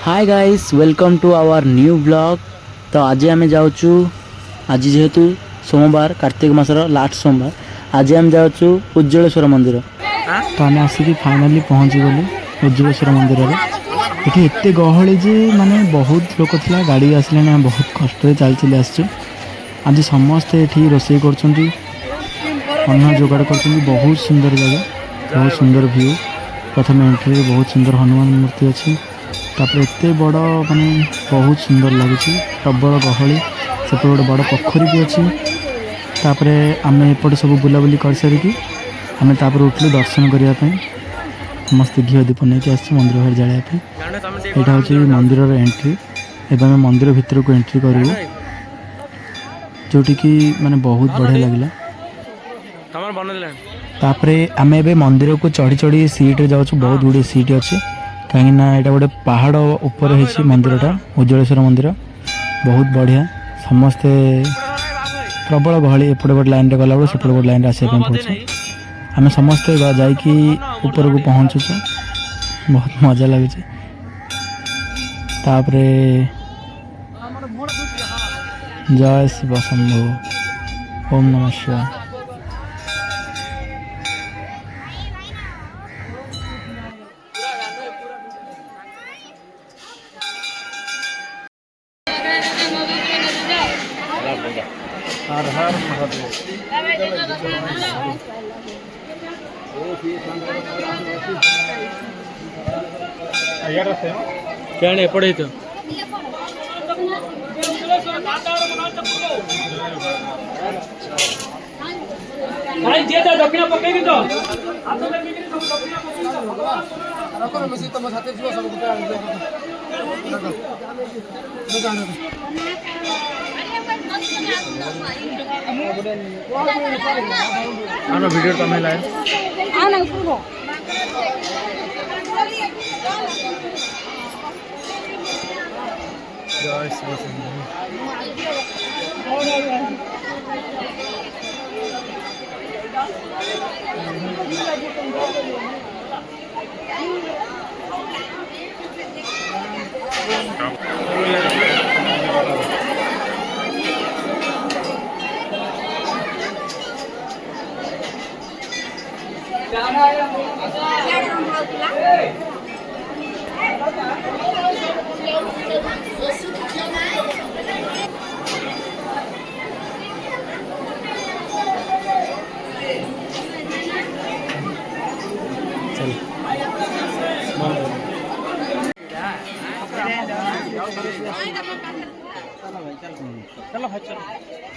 Hi guys welcome to our new blog. तो आज आम जाऊँ आज जेहेतु सोमवार कार्तिक मासर लास्ट सोमवार आज आम जाऊँ उज्ज्वलेश्वर मंदिर। तो आम आसिक फाइनाली पहुँची गलु उज्ज्वलेश्वर मंदिर में। ये एत गहली जे माने बहुत लोक था गाड़ी आसला आम बहुत कष्ट चल चली आसचु। आज समस्ते ये रोषे कर जोगाड़ कर बहुत सुंदर जगह बहुत सुंदर व्यू। प्रथम एंट्री बहुत सुंदर हनुमान मूर्ति अच्छी तापर एत बड़ माने बहुत सुंदर लगुच प्रबल गहली से गोटे बड़ पोखरी भी अच्छी। तापर आम एपटे सब बुलाबुली कर सारिकी आम उठलु दर्शन करने समस्त घी दीप नहीं आस मंदिर बाहर जावाई। यहाँ हूँ मंदिर एंट्री एवं आम मंदिर भितर को एंट्री करूँ जोटि की माने बहुत बढ़िया लगला। तापर आम ए मंदिर को चढ़ी चढ़ी सीट्रे जाऊँ बहुत गुड़े सीट अच्छी कहीं यहाँ गोटे पहाड़ उपर है मंदिरटा उज्ज्वलेश्वर मंदिर बहुत बढ़िया। समस्ते प्रबल गहली एपटे गोटे लाइन रे गला सेपटे गोटे लाइन आसापी पड़े आम समस्ते जाकि ऊपर को पहुँचुच बहुत मजा लगुच। तापर जय शिव शंभु ओम नमः शिवाय। हर हर महादेव। क्या एपड़े तो दक्षिण पकड़ तो वीडियो तमें लाए जय शिव शंभु।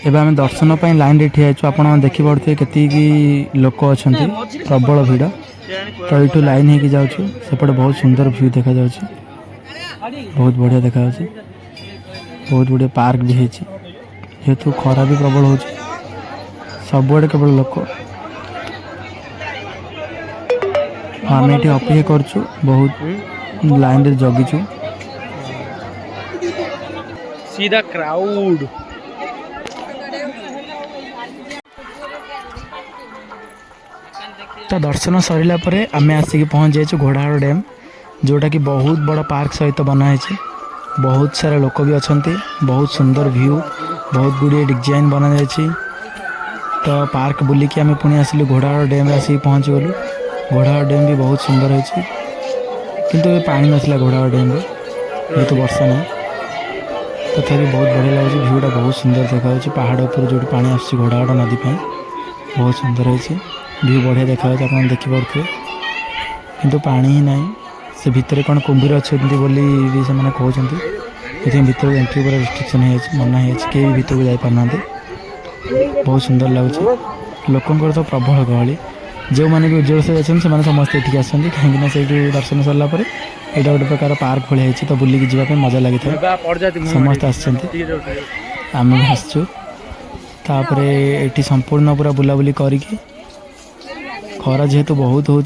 एवं आम दर्शन पर लाइन रे ठिया आप देखिपे के लोक अच्छा प्रबल भीड़। तो ये लाइन होगी जाऊँ सेपटे बहुत सुंदर व्यू देखा बहुत बढ़िया देखा बहुत गुड़े पार्क भी है जेहेतु खरा भी प्रबल हो सबुआड़े केवल लोक आम ये अपेक्षा करछु बहुत लाइन रे जगिचु सीधा क्राउड। तो दर्शन सरला आम आसिक पहुँच जाइए घोड़ाहाड़ डैम जोटा कि बहुत बड़ा पार्क सहित बनाई बहुत सारा लोक भी अच्छा बहुत सुंदर व्यू बहुत गुड़िया डिजाइन बना जाए। तो पार्क बुलिकी आम पुणी आसिलु घोड़ाहाड़ डैम आसिक पहुँच गलु। घोड़ाहाड़ डैम भी बहुत सुंदर है किंतु पानी नसला घोड़ाहाड़ डैम जेहेतु वर्षा ना तथा बहुत बढ़िया लगे भ्यूटा बहुत सुंदर देखा पहाड़ उपर जो पानी आस घोड़ाहाड़ नदी बहुत सुंदर है व्यू बढ़िया देखा आप देखिपे किंतु पानी ही ना से भितर कौन कुंभीर अच्छा भी से कहते ये भितर एंट्री पूरा रिस्ट्रिक्शन है मना है कई भी भितर को जापारना बहुत सुंदर लगुच। लोकंर तो प्रबल गहली जो मैंने भी उज्ज्वल से जाते समस्त ये आसती कहीं से दर्शन सरला यहाँ गोटे प्रकार पार्क भाई है तो बुलिकी जावाई मजा लगी था समस्त आम भी आसचु। तापर ये संपूर्ण पूरा बुलाबुली करके खरा जेहेतु बहुत हो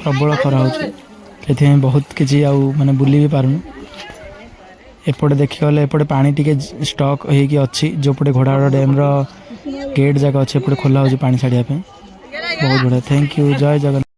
प्रबल खरा हो बहुत किसी माने बुली भी पारुनु। एपटे देखिए एपटे पानी टिके स्टक होगी अच्छी जोपटे घोड़ाहाड़ डैम गेट जगह अच्छे एपटे खोला हो पानी छाड़िया बहुत बढ़िया। थैंक यू जय जगन्नाथ।